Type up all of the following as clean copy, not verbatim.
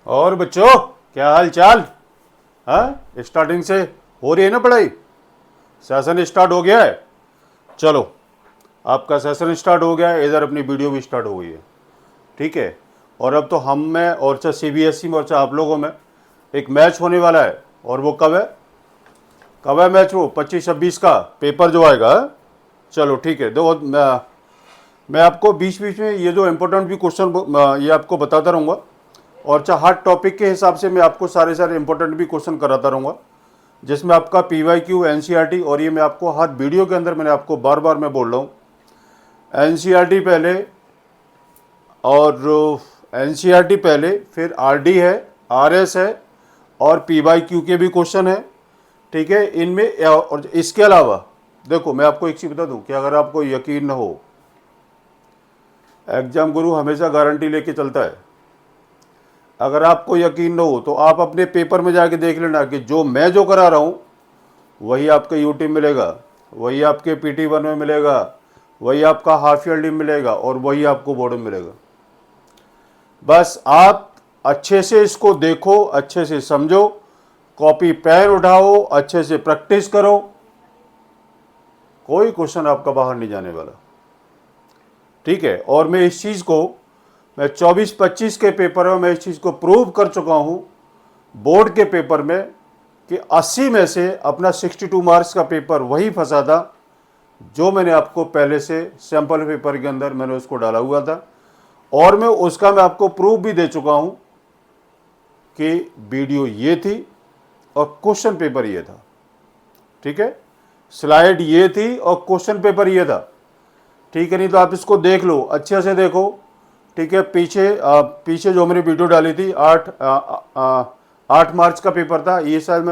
और बच्चों, क्या हाल चाल। हाँ, स्टार्टिंग से हो रही है ना पढ़ाई। सेशन स्टार्ट हो गया है। चलो, आपका सेशन स्टार्ट हो गया है, इधर अपनी वीडियो भी स्टार्ट हो गई है। ठीक है। और अब तो हम में और चाहे CBSE में और चाहे आप लोगों में एक मैच होने वाला है। और वो कब है मैच? वो 25-26 का पेपर जो आएगा। चलो ठीक है। देखो, मैं आपको बीच बीच में ये जो इम्पोर्टेंट भी क्वेश्चन ये आपको बताता रहूँगा। और चाहे हर टॉपिक के हिसाब से मैं आपको सारे इंपॉर्टेंट भी क्वेश्चन कराता रहूँगा, जिसमें आपका PYQ, NCERT, और ये मैं आपको हर वीडियो के अंदर मैंने आपको बार बार मैं बोल रहा हूँ, NCERT पहले, और NCERT पहले, फिर RD है, RS है, और PYQ के भी क्वेश्चन है। ठीक है। इनमें और इसके अलावा देखो, मैं आपको एक चीज़ बता दूं कि अगर आपको यकीन न हो, एग्जाम गुरु हमेशा गारंटी लेके चलता है। अगर आपको यकीन न हो तो आप अपने पेपर में जाके देख लेना कि जो मैं जो करा रहा हूँ वही आपके यूट्यूब मिलेगा, वही आपके PT1 में मिलेगा, वही आपका हाफ ईयरली मिलेगा, और वही आपको बोर्ड में मिलेगा। बस आप अच्छे से इसको देखो, अच्छे से समझो, कॉपी पेन उठाओ, अच्छे से प्रैक्टिस करो। कोई क्वेश्चन आपका बाहर नहीं जाने वाला। ठीक है। और मैं इस चीज़ को, मैं 24-25 के पेपर में मैं इस चीज़ को प्रूव कर चुका हूँ बोर्ड के पेपर में कि 80 में से अपना 62 मार्क्स का पेपर वही फंसा था जो मैंने आपको पहले से सैम्पल पेपर के अंदर मैंने उसको डाला हुआ था। और मैं उसका मैं आपको प्रूफ भी दे चुका हूँ कि वीडियो ये थी और क्वेश्चन पेपर ये था। ठीक है। स्लाइड ये थी और क्वेश्चन पेपर ये था। ठीक है। नहीं तो आप इसको देख लो, अच्छे से देखो। ठीक है। पीछे जो मैंने वीडियो डाली थी 8 मार्च का पेपर था। ये शायद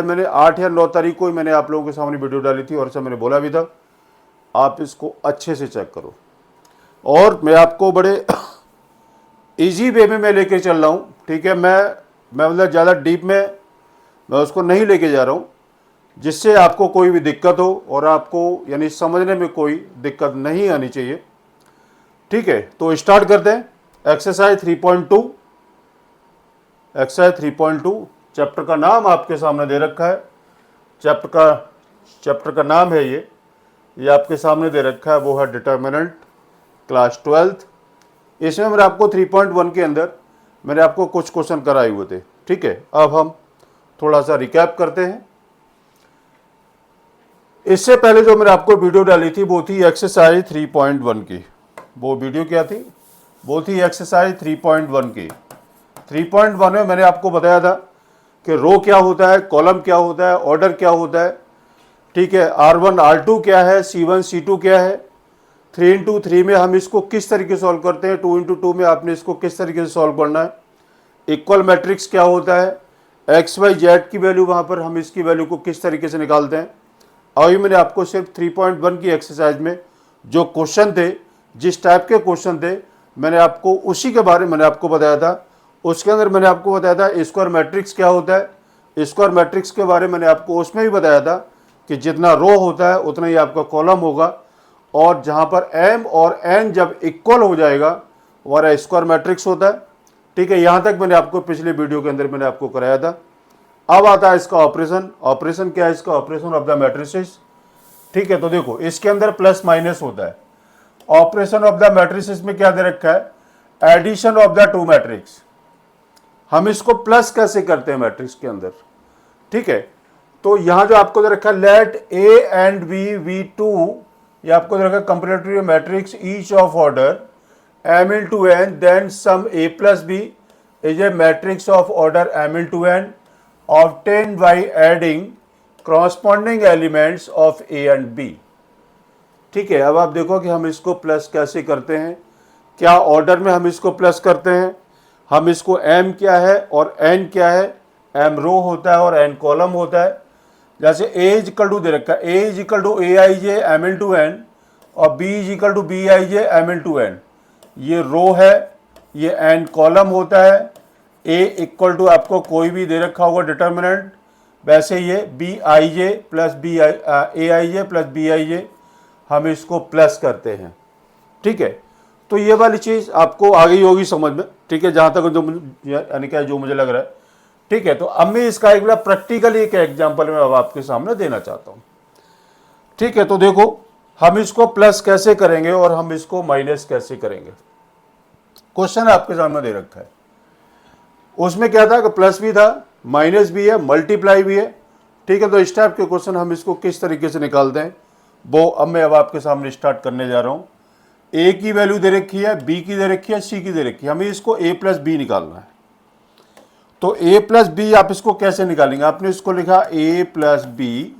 मैंने 8 या 9 तारीख को ही मैंने आप लोगों के सामने वीडियो डाली थी, और मैंने बोला भी था। आप इसको अच्छे से चेक करो। और मैं आपको बड़े इजी वे में मैं लेके चल रहा हूँ। ठीक है। मैं मतलब ज़्यादा डीप में मैं उसको नहीं लेके जा रहा हूँ, जिससे आपको कोई भी दिक्कत हो और आपको यानी समझने में कोई दिक्कत नहीं आनी चाहिए। ठीक है। तो स्टार्ट करते हैं। एक्सरसाइज 3.2। एक्सरसाइज 3.2 चैप्टर का नाम आपके सामने दे रखा है। चैप्टर का नाम है ये आपके सामने दे रखा है, वो है डिटर्मिनेंट, क्लास 12th। इसमें मैंने आपको 3.1 के अंदर मैंने आपको कुछ क्वेश्चन कराए हुए थे। ठीक है। अब हम थोड़ा सा रिकैप करते हैं। इससे पहले जो मैंने आपको वीडियो डाली थी वो थी एक्सरसाइज 3.1 की। वो वीडियो क्या थी? वो थी एक्सरसाइज 3.1 की। 3.1 में मैंने आपको बताया था कि रो क्या होता है, कॉलम क्या होता है, ऑर्डर क्या होता है। ठीक है। R1 R2 क्या है, C1 C2 क्या है। 3x3 में हम इसको किस तरीके से सॉल्व करते हैं, 2x2 में आपने इसको किस तरीके से सॉल्व करना है। इक्वल मैट्रिक्स क्या होता है, XY Z की वैल्यू, वहाँ पर हम इसकी वैल्यू को किस तरीके से निकालते हैं। अभी मैंने आपको सिर्फ 3.1 की एक्सरसाइज में जो क्वेश्चन थे, जिस टाइप के क्वेश्चन थे, मैंने आपको उसी के बारे में मैंने आपको बताया था। उसके अंदर मैंने आपको बताया था स्क्वायर मैट्रिक्स क्या होता है। स्क्वायर मैट्रिक्स के बारे में मैंने आपको उसमें भी बताया था कि जितना रो होता है उतना ही आपका कॉलम होगा, और जहाँ पर M और N जब इक्वल हो जाएगा वह स्क्वायर मैट्रिक्स होता है। ठीक है। यहाँ तक मैंने आपको पिछले वीडियो के अंदर मैंने आपको कराया था। अब आता है इसका ऑपरेशन। ऑपरेशन क्या है इसका? Operation of the matrices. ठीक है। तो देखो, इसके अंदर प्लस माइनस होता है। ऑपरेशन ऑफ द मैट्रिसेस में क्या दे रखा है? Addition of the two matrix. हम इसको प्लस कैसे करते हैं मैट्रिक्स के अंदर? ठीक है। तो यहां जो आपको दे रखा है, late A and B V2, ये आपको दे रखा है comparative matrix each of order M into N, then sum A plus B is a matrix of order M into N obtained by adding corresponding elements of A and B। ठीक है। अब आप देखो कि हम इसको प्लस कैसे करते हैं, क्या ऑर्डर में हम इसको प्लस करते हैं। हम इसको M क्या है और N क्या है। M रो होता है और N कॉलम होता है। जैसे A इज इक्वल टू दे रखा है, A is equal to AIJ M into N, और B is equal to BIJ M into N। ये रो है, ये N कॉलम होता है। A इक्वल टू आपको कोई भी दे रखा होगा डिटर्मिनेंट, वैसे ये BIJ plus AIJ plus BIJ हम इसको प्लस करते हैं। ठीक है। तो ये वाली चीज़ आपको आ गई होगी समझ में, ठीक है, जहाँ तक यानी क्या जो मुझे लग रहा है, ठीक है। तो अब मैं इसका एक बार प्रैक्टिकली एक एग्जाम्पल मैं अब आपके सामने देना चाहता हूँ, ठीक है। तो देखो हम इसको प्लस कैसे करेंगे और हम इसको माइनस कैसे करेंगे। क्वेश्चन आपके सामने दे रखा है, उसमें क्या था कि प्लस भी था, माइनस भी है, मल्टीप्लाई भी है, ठीक है। तो इस टाइप के क्वेश्चन हम इसको किस तरीके से निकालते हैं वो अब मैं अब आपके सामने स्टार्ट करने जा रहा हूँ। ए की वैल्यू दे रखी है, बी की दे रखी है, सी की दे रखी है, हमें इसको ए प्लस बी निकालना है। तो ए प्लस बी आप इसको कैसे निकालेंगे, आपने इसको लिखा ए प्लस बी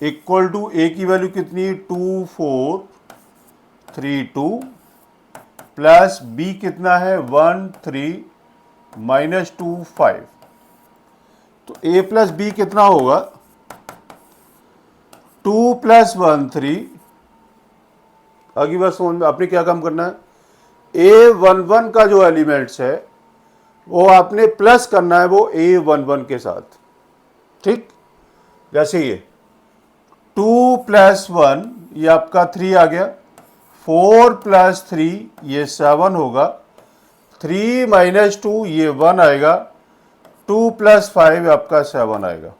इक्वल टू ए की वैल्यू कितनी 2 4 3 2 प्लस बी कितना है 1 3 माइनस 2 5। तो ए प्लस बी कितना होगा 2 प्लस 1 3। आगे बात समझ में, आपने क्या काम करना है, A11 का जो एलिमेंट्स है वो आपने प्लस करना है वो A11 के साथ, ठीक। जैसे ये 2 प्लस 1 ये आपका 3 आ गया, 4 प्लस 3 ये 7 होगा, 3 माइनस 2 ये 1 आएगा, 2 प्लस 5 आपका 7 आएगा।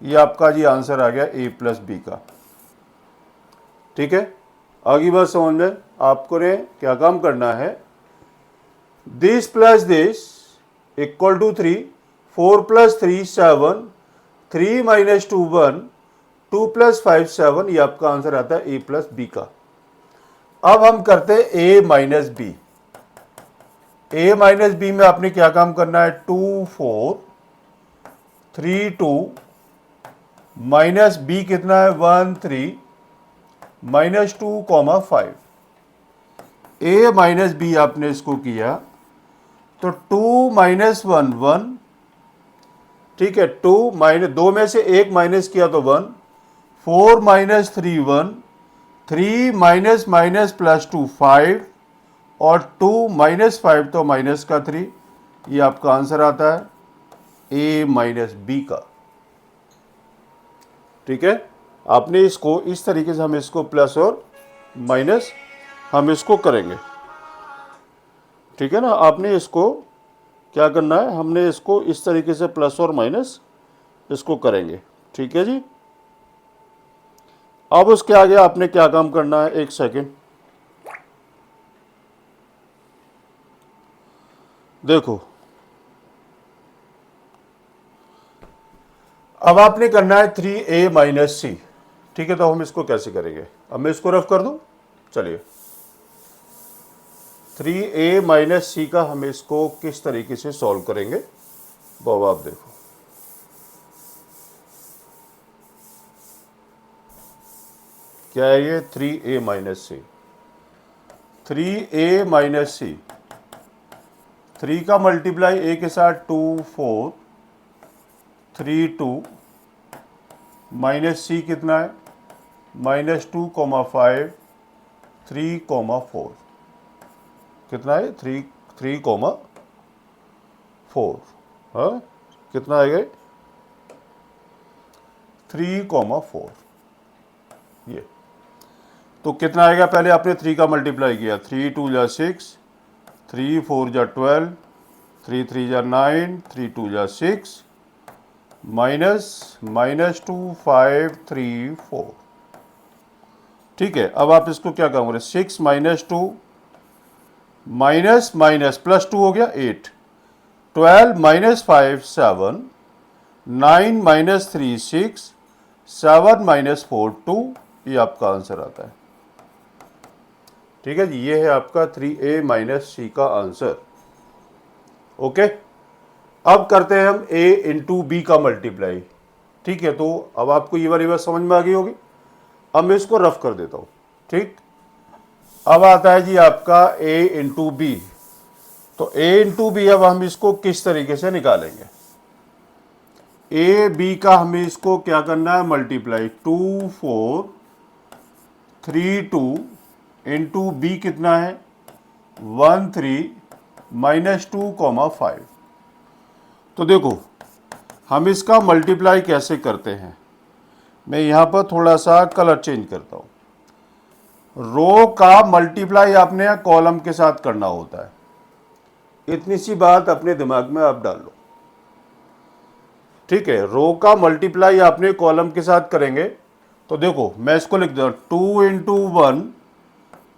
ये आपका जी आंसर आ गया ए प्लस बी का, ठीक है। आगे बात समझ में, आपको ने क्या काम करना है, this plus this equal to 3, 4 plus 3 7, 3 minus 2 1, 2 plus 5 7, ये आपका आंसर आता है ए प्लस बी का। अब हम करते हैं ए माइनस बी। ए माइनस बी में आपने क्या काम करना है 2 4 3 2 माइनस बी कितना है 1 3 माइनस 2 5। ए माइनस बी आपने इसको किया तो 2 माइनस 1 1, ठीक है, 2 माइनस 2 में से 1 माइनस किया तो 1, 4 माइनस 3 1, 3 माइनस माइनस प्लस 2 5 और 2 माइनस 5 तो माइनस का 3। ये आपका आंसर आता है ए माइनस बी का, ठीक है। आपने इसको इस तरीके से हम इसको प्लस और माइनस हम इसको करेंगे, ठीक है ना। आपने इसको क्या करना है, हमने इसको इस तरीके से प्लस और माइनस इसको करेंगे, ठीक है जी। अब उसके आगे आपने क्या काम करना है, एक सेकेंड देखो। अब आपने करना है 3a माइनस सी, ठीक है। तो हम इसको कैसे करेंगे, अब मैं इसको रफ कर दूं, चलिए 3a माइनस सी का हम इसको किस तरीके से सॉल्व करेंगे वो आप देखो। क्या है ये 3a माइनस सी, 3a माइनस सी, 3 का मल्टीप्लाई a के साथ 2 4 3 2 माइनस सी कितना है माइनस 2 5 3 4 कितना है 3 4, हाँ कितना आएगा 3 4। ये तो कितना आएगा, पहले आपने 3 का मल्टीप्लाई किया, 3 2 जा 6, 3 4 जा 12, 3 3 जा 9, 3 2 जा 6 माइनस 2 5 3 4, ठीक है। अब आप इसको क्या करोगे 6 माइनस 2 माइनस माइनस प्लस 2 हो गया 8, 12 माइनस 5 7, 9 माइनस 3 6, 7 माइनस 4 2, ये आपका आंसर आता है, ठीक है जी। ये है आपका 3a माइनस सी का आंसर, ओके। अब करते हैं हम a इंटू बी का मल्टीप्लाई, ठीक है। तो अब आपको ये वाली बात समझ में आ गई होगी। अब मैं इसको रफ कर देता हूं, ठीक। अब आता है जी आपका a इंटू बी। तो a इंटू बी अब हम इसको किस तरीके से निकालेंगे, a b का हमें इसको क्या करना है मल्टीप्लाई 2 4 3 2 इंटू बी कितना है 1 3 माइनस 2 5। तो देखो हम इसका मल्टीप्लाई कैसे करते हैं, मैं यहाँ पर थोड़ा सा कलर चेंज करता हूँ। रो का मल्टीप्लाई आपने कॉलम के साथ करना होता है। इतनी सी बात अपने दिमाग में आप डाल लो, ठीक है। रो का मल्टीप्लाई आपने कॉलम के साथ करेंगे तो देखो मैं इसको लिख दूँ 2 इंटू 1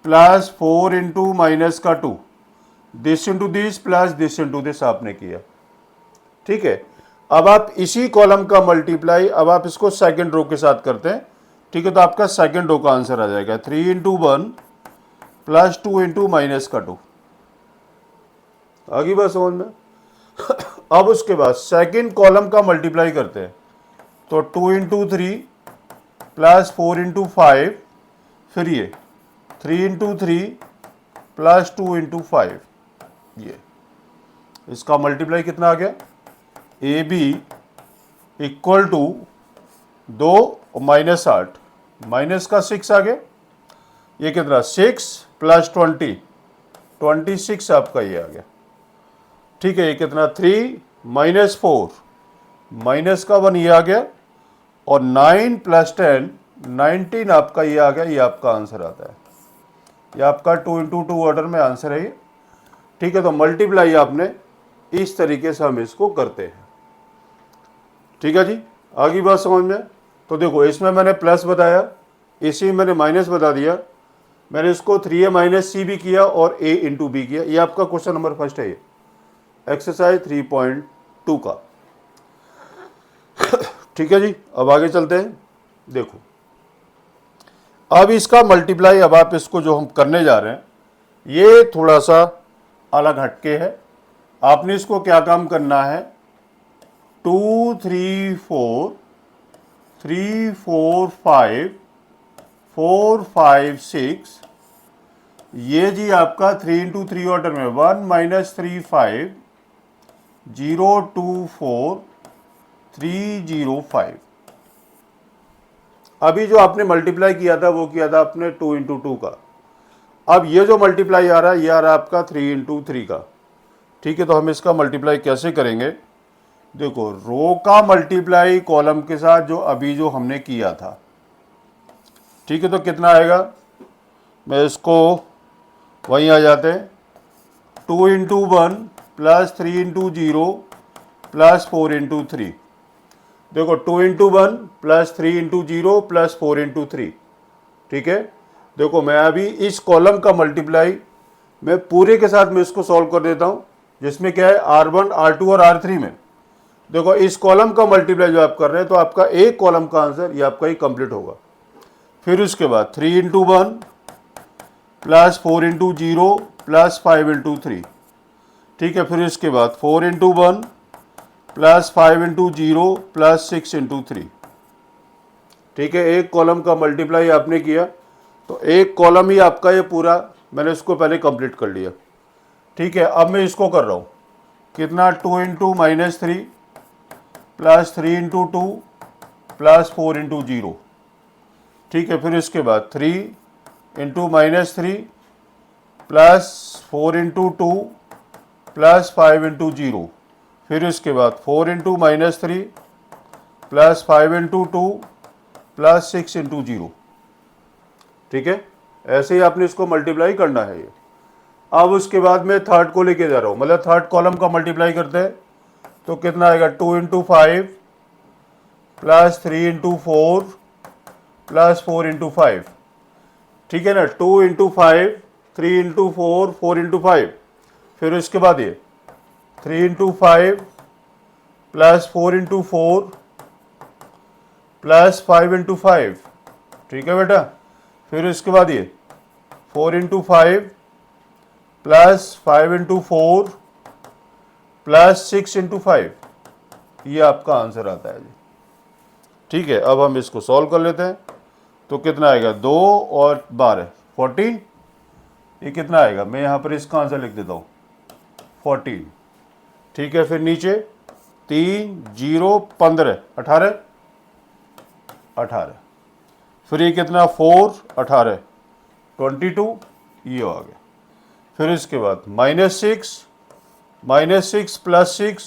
प्लस 4 इंटू माइनस का 2, this into this plus this into this आपने किया, ठीक है। अब आप इसी कॉलम का मल्टीप्लाई अब आप इसको सेकंड रो के साथ करते हैं, ठीक है। तो आपका सेकंड रो का आंसर आ जाएगा 3 इंटू 1 प्लस 2 इंटू माइनस का 2। आगे बात समझ में। अब उसके बाद सेकंड कॉलम का मल्टीप्लाई करते हैं तो 2 इंटू 3 प्लस 4 इंटू 5, फिर ये 3 इंटू 3 प्लस 2 इंटू 5, ये इसका मल्टीप्लाई कितना आ गया, ए बी इक्वल टू 2 और माइनस 8, माइनस का 6 आ गया, ये कितना 6 प्लस 20, 26 आपका ये आ गया, ठीक है। ये कितना 3 माइनस 4, माइनस का 1 ये आ गया, और 9 प्लस 10 19 आपका ये आ गया। ये आपका आंसर आता है, ये आपका 2 इंटू 2 ऑर्डर में आंसर है ये, ठीक है। तो मल्टीप्लाई आपने इस तरीके से हम इसको करते हैं, ठीक है जी। आगे बात समझ में। तो देखो इसमें मैंने प्लस बताया, इसी में मैंने माइनस बता दिया, मैंने इसको 3a माइनस सी भी किया और a इंटू बी किया। ये आपका क्वेश्चन नंबर फर्स्ट है, ये एक्सरसाइज 3.2 का, ठीक है जी। अब आगे चलते हैं। देखो अब इसका मल्टीप्लाई, अब आप इसको जो हम करने जा रहे हैं ये थोड़ा सा अलग हटके है। आपने इसको क्या काम करना है, 2 3 4 3 4 5 4 5 6, ये जी आपका 3 इंटू 3 ऑर्डर में 1 माइनस 3 5 0 2 4 3 0 5। अभी जो आपने मल्टीप्लाई किया था वो किया था आपने 2 इंटू 2 का। अब ये जो मल्टीप्लाई आ रहा है ये आ रहा है आपका 3 इंटू 3 का, ठीक है। तो हम इसका मल्टीप्लाई कैसे करेंगे, देखो रो का मल्टीप्लाई कॉलम के साथ जो अभी जो हमने किया था, ठीक है। तो कितना आएगा, मैं इसको वहीं आ जाते हैं, 2 into 1 plus 3 into 0 plus 4 into 3। देखो 2 into 1 plus 3 into 0 plus 4 into 3, ठीक है। देखो मैं अभी इस कॉलम का मल्टीप्लाई मैं पूरे के साथ में इसको सॉल्व कर देता हूँ, जिसमें क्या है R1 R2 और R3 में। देखो इस कॉलम का मल्टीप्लाई जो आप कर रहे हैं तो आपका एक कॉलम का आंसर ये आपका ही कंप्लीट होगा। फिर उसके बाद 3 into 1 plus 4 into 0 plus 5 into 3, ठीक है। फिर इसके बाद 4 into 1 plus 5 into 0 plus 6 into 3, ठीक है। एक कॉलम का मल्टीप्लाई आपने किया तो एक कॉलम ही आपका ये पूरा मैंने इसको पहले कंप्लीट कर लिया, ठीक है। अब मैं इसको कर रहा हूँ कितना 2 into minus 3 plus 3 into 2 plus 4 into 0, ठीक है। फिर इसके बाद 3 into minus 3 plus 4 into 2 plus 5 into 0, फिर इसके बाद 4 into minus 3 plus 5 into 2 plus 6 into 0, ठीक है। ऐसे ही आपने इसको मल्टीप्लाई करना है ये। अब उसके बाद मैं थर्ड को लेके जा रहा हूँ, मतलब थर्ड कॉलम का मल्टीप्लाई करते हैं तो कितना आएगा 2 into 5 plus 3 into 4 plus 4 into 5, ठीक है ना। 2 इंटू 5 3 इंटू 4 4 इंटू 5, फिर उसके बाद ये 3 into 5 plus 4 into 4 plus 5 into 5, ठीक है बेटा। फिर इसके बाद ये 4 into 5 plus 5 into 4 plus 6 into 5, ये आपका आंसर आता है जी, ठीक है। अब हम इसको सॉल्व कर लेते हैं तो कितना आएगा 2 और 12 14, ये कितना आएगा, मैं यहाँ पर इसका आंसर लिख देता हूँ 14, ठीक है। फिर नीचे 3 0 15 18 18, फिर ये कितना 4 18 22, ये आ गया। फिर इसके बाद -6 प्लस 6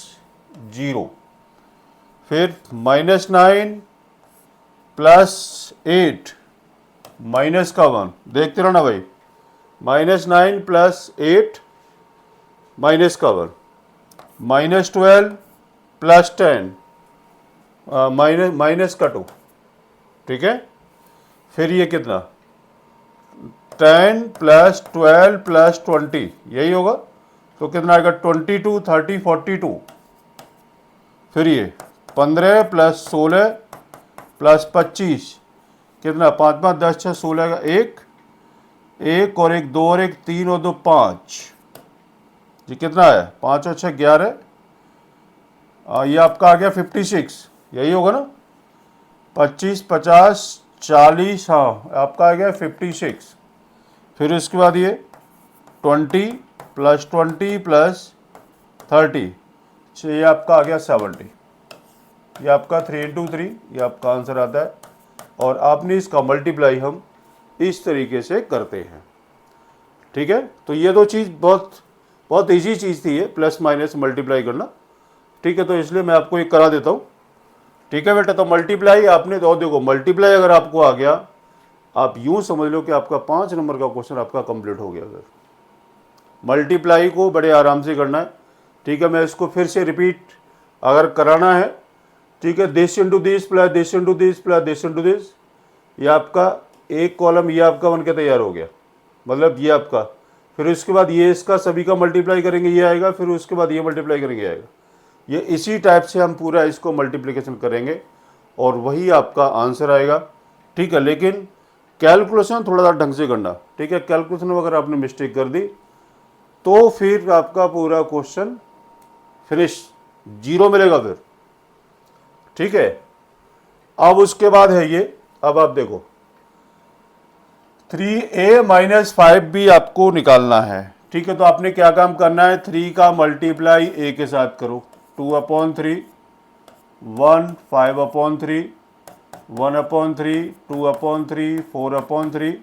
0, फिर -9 प्लस 8 माइनस का 1, देखते रहो ना भाई, -9 प्लस 8 माइनस का 1, -12 प्लस 10 माइनस का 2, ठीक है। फिर ये कितना 10 प्लस 12 प्लस 20, यही होगा, तो कितना आएगा 22 30 42। फिर ये 15 प्लस 16 प्लस 25, कितना 5 5 10 6 16 का एक और एक 2 और एक 3 और 2 5, ये कितना है 5 और 6 11, ये आपका आ गया 56, यही होगा ना, 25 50 40, हाँ आपका आ गया 56। फिर इसके बाद ये 20 प्लस 20 प्लस 30, ये आपका आ गया 70, ये आपका 3 × 3, ये आपका आंसर आता है। और आपने इसका मल्टीप्लाई हम इस तरीके से करते हैं, ठीक है। तो ये दो चीज़ बहुत ईजी चीज़ थी, ये प्लस माइनस मल्टीप्लाई करना, ठीक है। तो इसलिए मैं आपको एक करा देता हूँ, ठीक है बेटा। तो मल्टीप्लाई आपने, तो देखो मल्टीप्लाई अगर आपको आ गया, आप यूँ समझ लो कि आपका 5 नंबर का क्वेश्चन आपका कंप्लीट हो गया। फिर मल्टीप्लाई को बड़े आराम से करना है, ठीक है। मैं इसको फिर से रिपीट अगर कराना है, ठीक है, this into this plus this into this plus this into this, ये आपका एक कॉलम ये आपका बन के तैयार हो गया, मतलब ये आपका। फिर उसके बाद ये इसका सभी का मल्टीप्लाई करेंगे, ये आएगा। फिर उसके बाद ये मल्टीप्लाई करेंगे, आएगा। ये इसी टाइप से हम पूरा इसको मल्टीप्लिकेशन करेंगे और वही आपका आंसर आएगा, ठीक है। लेकिन कैलकुलेशन थोड़ा सा ढंग से करना, ठीक है। कैलकुलेशन में अगर आपने मिस्टेक कर दी तो फिर आपका पूरा क्वेश्चन फिनिश, 0 मिलेगा फिर, ठीक है। अब उसके बाद है ये, अब आप देखो 3a - 5b आपको निकालना है, ठीक है। तो आपने क्या काम करना है, 3 का मल्टीप्लाई a के साथ करो, 2/3 1 5/3 1/3 2/3 4/3,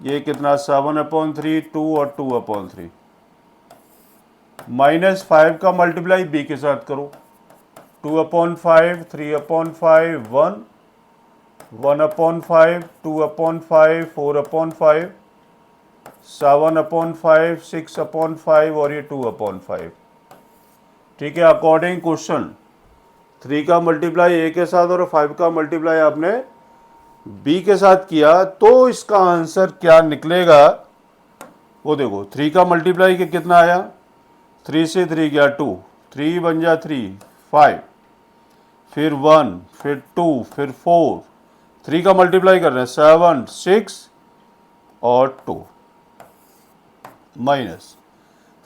ये कितना 7/3 2 और 2/3। -5 का मल्टीप्लाई b के साथ करो, 2/5 3/5 1 1/5 2/5 4/5 7/5 6/5 और ये 2/5, ठीक है। अकॉर्डिंग क्वेश्चन 3 का मल्टीप्लाई a के साथ और 5 का मल्टीप्लाई आपने b के साथ किया, तो इसका आंसर क्या निकलेगा वो देखो। 3 का मल्टीप्लाई के कितना आया, 3 से 3 गया 2, 3 बन जा 3 5, फिर 1 फिर 2 फिर 4, 3 का मल्टीप्लाई कर रहे हैं 7 6 और 2, माइनस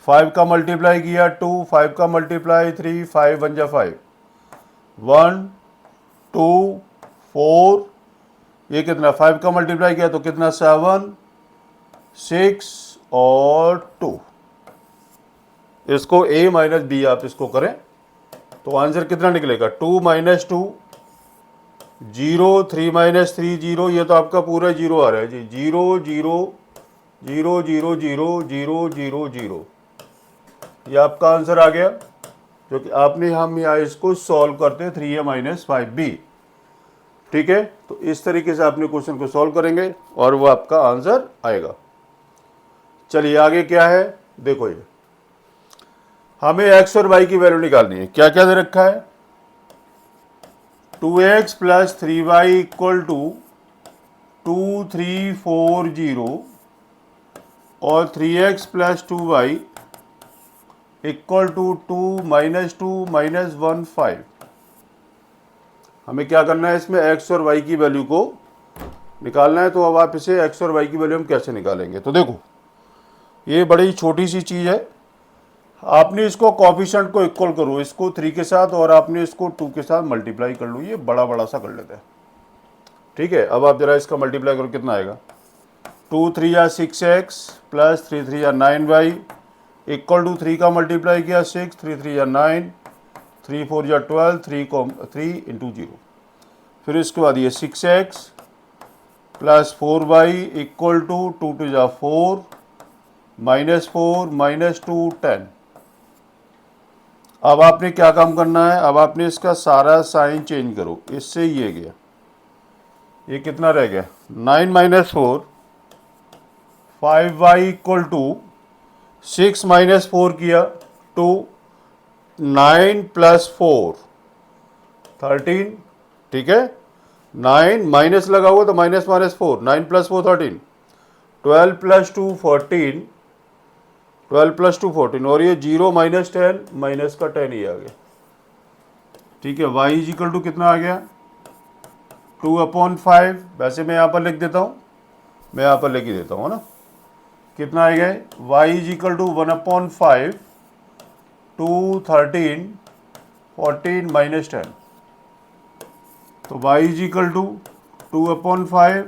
5 का मल्टीप्लाई किया 2, 5 का मल्टीप्लाई 3 5 बन जा 5 1 2 4, ये कितना 5 का मल्टीप्लाई किया तो कितना 7 6 और 2। इसको a - b आप इसको करें तो आंसर कितना निकलेगा 2 - 2 0 3 - 3 0, ये तो आपका पूरा 0 आ रहा है जी, 0 0 0 0 0 0 0 0, ये आपका आंसर आ गया, जो कि आपने हम यहाँ इसको सॉल्व करते हैं 3a - 5b, ठीक है। तो इस तरीके से आपने क्वेश्चन को सॉल्व करेंगे और वो आपका आंसर आएगा। चलिए आगे क्या है, देखो ये हमें x और y की वैल्यू निकालनी है। क्या क्या दे रखा है, 2x + 3y = 2 3 4 0 और 3x + 2y = 2 -2 -1 5। हमें क्या करना है, इसमें x और y की वैल्यू को निकालना है। तो अब आप इसे x और y की वैल्यू हम कैसे निकालेंगे, तो देखो ये बड़ी छोटी सी चीज़ है। आपने इसको कोएफिशिएंट को इक्वल करो, इसको 3 के साथ और आपने इसको 2 के साथ मल्टीप्लाई कर लो, ये बड़ा बड़ा सा कर लेते हैं, ठीक है। अब आप जरा इसका मल्टीप्लाई करो, कितना आएगा 2 3 या 6x + 3 3 या 9y = 3 का मल्टीप्लाई किया 6 3 3 या 9 3 4 या 12 3 × 0। फिर इसके बाद ये 6x + 4y = 2 2 या 4 -4 -2 10। अब आपने क्या काम करना है, अब आपने इसका सारा साइन चेंज करो, इससे ये गया, ये कितना रह गया 9 minus 4, 5y equal to 6 minus 4 किया 2, 9 प्लस 4 13, ठीक है। 9 माइनस लगा हुआ तो minus minus 4, 9 plus 4 13, 12 plus 2 14, 12 plus 2 14, और ये 0 माइनस 10, माइनस का 10 ही आ गया, ठीक है। y इज इक्वल टू कितना आ गया 2/5, वैसे मैं यहाँ पर लिख देता हूँ, मैं यहाँ पर लिख ही देता हूँ ना, कितना आएगा y is equal to 1/5, 2 13 14 minus 10, तो y is equal to 2/5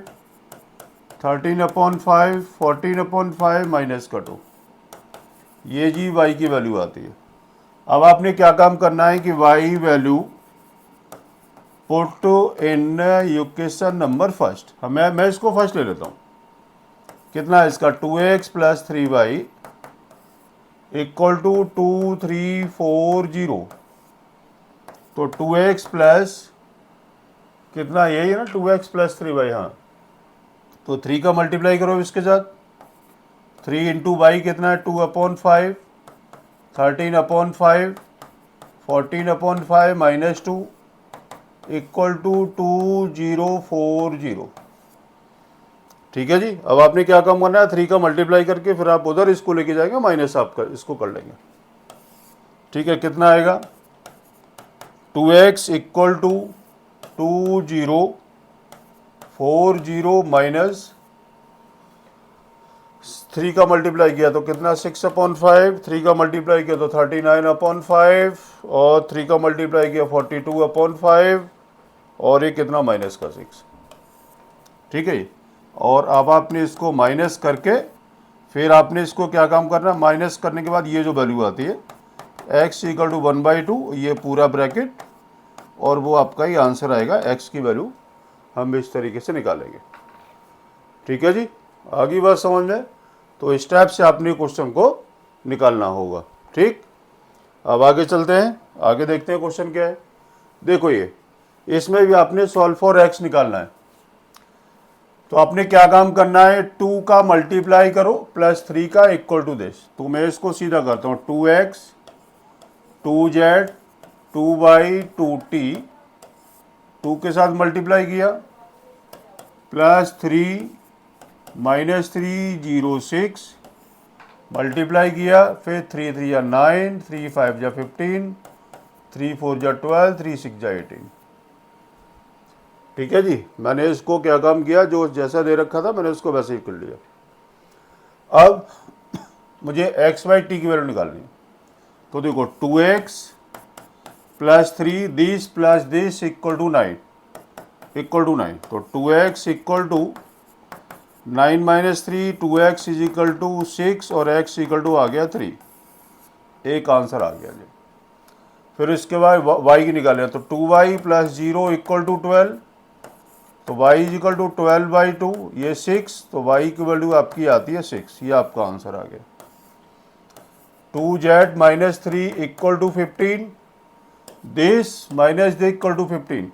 13/5 14/5 minus का 2, ये जी y की वैल्यू आती है। अब आपने क्या काम करना है कि y value put in equation number first, मैं इसको फर्स्ट ले लेता हूँ, कितना है इसका 2x plus 3y equal to 2 3 4 0, तो 2x प्लस कितना, यही है ना 2x प्लस 3y, हाँ, तो 3 का मल्टीप्लाई करो इसके साथ, 3 इंटू वाई कितना है 2/5, 13/5 14/5 माइनस 2 इक्वल टू 2040, ठीक है जी। अब आपने क्या काम करना है, 3 का मल्टीप्लाई करके फिर आप उधर इसको लेके जाएंगे, माइनस आप इसको कर लेंगे, ठीक है। कितना आएगा 2x इक्वल टू 2040 माइनस 3 का मल्टीप्लाई किया तो कितना 6/5, 3 का मल्टीप्लाई किया तो 39/5, और 3 का मल्टीप्लाई किया 42/5, और ये कितना माइनस का 6, ठीक है। और अब आपने इसको माइनस करके फिर आपने इसको क्या काम करना, माइनस करने के बाद ये जो वैल्यू आती है x इक्वल टू 1/2, ये पूरा ब्रैकेट, और वो आपका ही आंसर आएगा, x की वैल्यू हम इस तरीके से निकालेंगे, ठीक है जी। आगे बात समझ में, तो स्टेप से आपने क्वेश्चन को निकालना होगा, ठीक। अब आगे चलते हैं, आगे देखते हैं क्वेश्चन क्या है। देखो ये, इसमें भी आपने सॉल्व फॉर x निकालना है, तो आपने क्या काम करना है, 2 का मल्टीप्लाई करो प्लस 3 का इक्वल टू दिस, तो मैं इसको सीधा करता हूँ 2x 2z 2y 2t, 2 के साथ मल्टीप्लाई किया प्लस 3 माइनस 3 0 6 मल्टीप्लाई किया, फिर 3 3 या 9, 3 5 या 15, 3 4 या 12, 3 6 या 18, ठीक है जी। मैंने इसको क्या काम किया, जो जैसा दे रखा था मैंने उसको वैसे ही कर लिया। अब मुझे x y t की वैल्यू निकालनी है, तो देखो 2x plus 3 this plus this equal to 9, तो 2x equal to 9 minus 3, 2x is equal to 6, और x इक्वल टू आ गया 3, एक आंसर आ गया जी। फिर इसके बाद y की निकाले, तो 2y प्लस 0 इक्वल टू 12, तो y इज इक्वल टू 12/2, ये 6, तो y की वैल्यू आपकी आती है 6, ये आपका आंसर आ गया। 2z minus 3 equal to 15, this minus this equal to 15,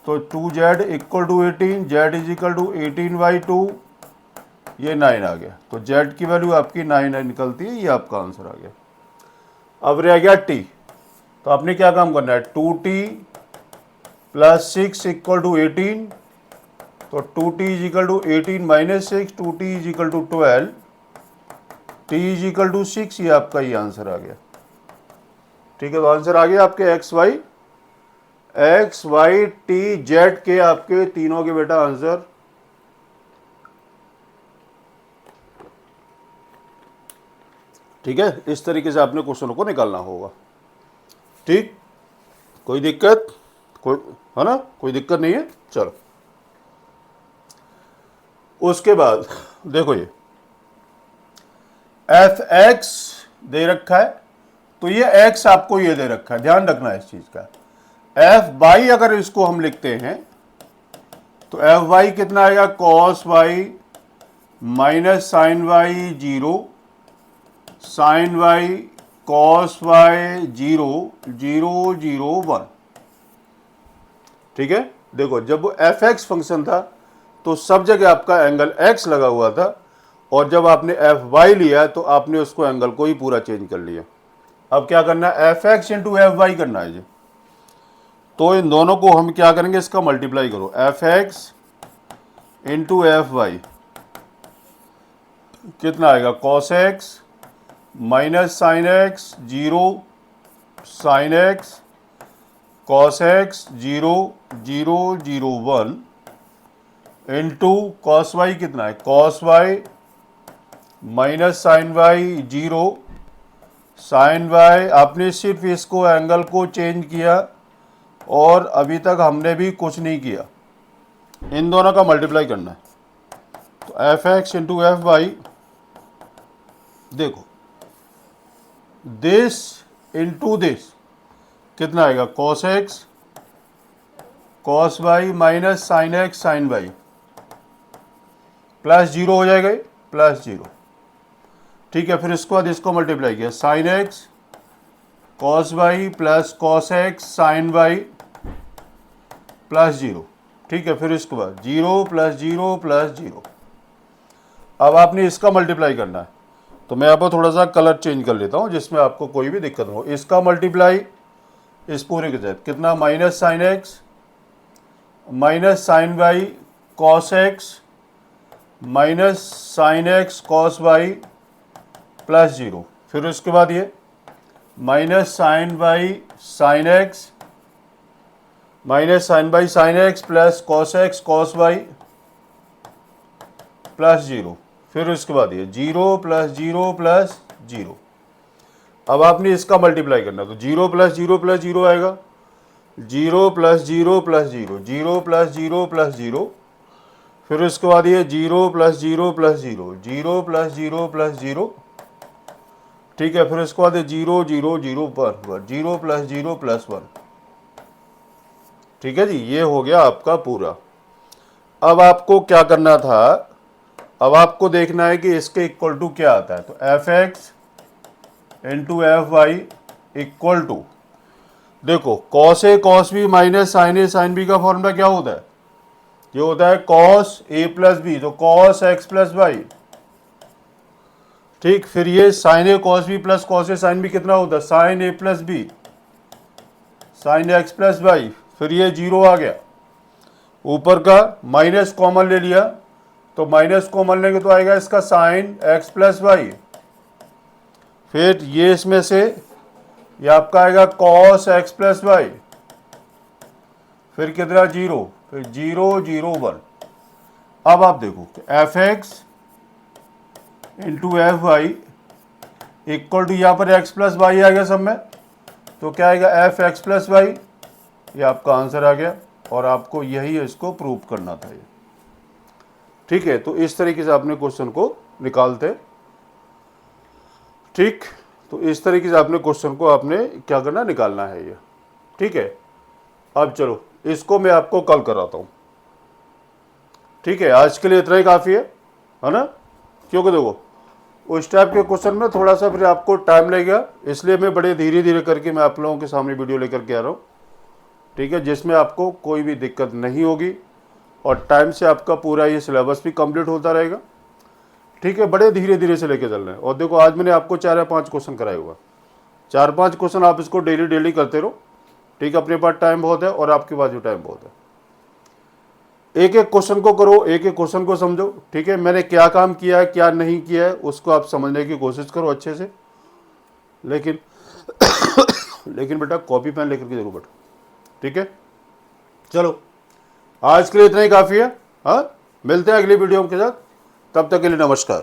तो 2z equal to 18, z is equal to 18/2, ये 9 आ गया, तो z की वैल्यू आपकी 9 निकलती है, ये आपका आंसर आ गया। अब रह गया t, तो आपने क्या काम करना है, 2t प्लस 6 इक्वल टू 18, तो 2t is equal to 18 minus 6, 2t is equal to 12, t is equal to 6, ये आपका ये आंसर आ गया, ठीक है। तो आंसर आ गया आपके x y t z के आपके तीनों के बेटा आंसर, ठीक है। इस तरीके से आपने क्वेश्चनों को निकालना होगा, ठीक। कोई दिक्कत, कोई है ना, कोई दिक्कत नहीं है, चलो। उसके बाद देखो ये f(x) दे रखा है, तो ये x आपको ये दे रखा है, ध्यान रखना है इस चीज का। f(y) अगर इसको हम लिखते हैं तो f(y) कितना आएगा, cos y minus sine y 0, sine y cos y 0 0 0 1, ठीक है। देखो जब वो f(x) फंक्शन था तो सब जगह आपका एंगल x लगा हुआ था, और जब आपने fy लिया तो आपने उसको एंगल को ही पूरा चेंज कर लिया। अब क्या करना है, fx इंटू fy करना है जी। तो इन दोनों को हम क्या करेंगे, इसका मल्टीप्लाई करो, fx इंटू fy कितना आएगा, cos x minus sine x, 0 sine x, cos x 0 0 0 1 into cos y कितना है, cos y minus sine y 0 sine y. आपने सिर्फ इसको एंगल को चेंज किया और अभी तक हमने भी कुछ नहीं किया, इन दोनों का मल्टीप्लाई करना है। तो F x into F y, देखो दिस इंटू दिस कितना आएगा, cos x cos y minus sine x sine y, plus 0 हो जाएगा, प्लस 0। ठीक है, फिर इसके बाद इसको मल्टीप्लाई किया, sine x cos y plus cos x sine y plus 0। ठीक है, फिर इसके बाद 0 प्लस 0 प्लस 0। अब आपने इसका मल्टीप्लाई करना है, तो मैं यहाँ पर थोड़ा सा कलर चेंज कर लेता हूँ जिसमें आपको कोई भी दिक्कत हो। इसका मल्टीप्लाई इस पूरे के साथ कितना, minus sine x minus sine y cos x minus sine x cos y plus 0। फिर उसके बाद ये minus sine y sine x minus sine y sine x plus cos x cos y plus 0। फिर उसके बाद ये 0 प्लस 0 प्लस 0। अब आपने इसका मल्टीप्लाई करना, तो 0 प्लस 0 प्लस 0 आएगा, 0 प्लस 0 प्लस 0, 0 प्लस 0 प्लस 0। फिर उसके बाद ये 0 प्लस 0 प्लस 0, 0 प्लस 0 प्लस 0। ठीक है, फिर उसके बाद 0 0 0 पर 0 प्लस 0 प्लस 1। ठीक है जी, ये हो गया आपका पूरा। अब आपको क्या करना था, अब आपको देखना है कि इसके इक्वल टू क्या आता है। तो F x into F Y equal to, देखो cos A cos B minus sine A sine B का फॉर्मूला क्या होता है, ये होता है कॉस ए प्लस बी, तो कॉस एक्स प्लस वाई। ठीक, फिर ये sine A cos B plus cos A sine B कितना होता है, sine A plus B sine x plus Y. फिर ये 0 आ गया, ऊपर का माइनस कॉमन ले लिया, तो माइनस कॉमन लेंगे तो आएगा इसका साइन एक्स प्लस वाई। फिर ये इसमें से ये आपका आएगा कॉस एक्स प्लस वाई, फिर कितना 0, फिर 0 0 1। अब आप देखो f x into F Y equal to, यहाँ पर एक्स प्लस वाई आ गया सब में, तो क्या आएगा एफ एक्स प्लस वाई। ये आपका आंसर आ गया, और आपको यही इसको प्रूव करना था ये। ठीक है, तो इस तरीके से आपने क्वेश्चन को निकालते। ठीक, तो इस तरीके से आपने क्वेश्चन को आपने क्या करना, निकालना है ये। ठीक है, अब चलो इसको मैं आपको कल कराता हूँ। ठीक है, आज के लिए इतना ही काफ़ी है ना, क्योंकि देखो उस टाइप के क्वेश्चन में थोड़ा सा फिर आपको टाइम लगेगा, इसलिए मैं बड़े धीरे धीरे करके मैं आप लोगों के सामने वीडियो लेकर के आ रहा हूँ। ठीक है, जिसमें आपको कोई भी दिक्कत नहीं होगी और टाइम से आपका पूरा ये सिलेबस भी कंप्लीट होता रहेगा। ठीक है, बड़े धीरे धीरे से लेके चल रहे हैं। और देखो आज मैंने आपको 4 या 5 क्वेश्चन कराए हुआ, 4-5 क्वेश्चन आप इसको डेली डेली करते रहो। ठीक है, अपने पास टाइम बहुत है और आपके पास भी टाइम बहुत है। एक एक क्वेश्चन को करो, एक एक क्वेश्चन को समझो। ठीक है, मैंने क्या काम किया है क्या नहीं किया है उसको आप समझने की कोशिश करो अच्छे से, लेकिन लेकिन बेटा कॉपी पेन लेकर के जरूर बैठो। ठीक है, चलो आज के लिए इतना ही काफ़ी है। हाँ, मिलते हैं अगली वीडियो के साथ, तब तक के लिए नमस्कार।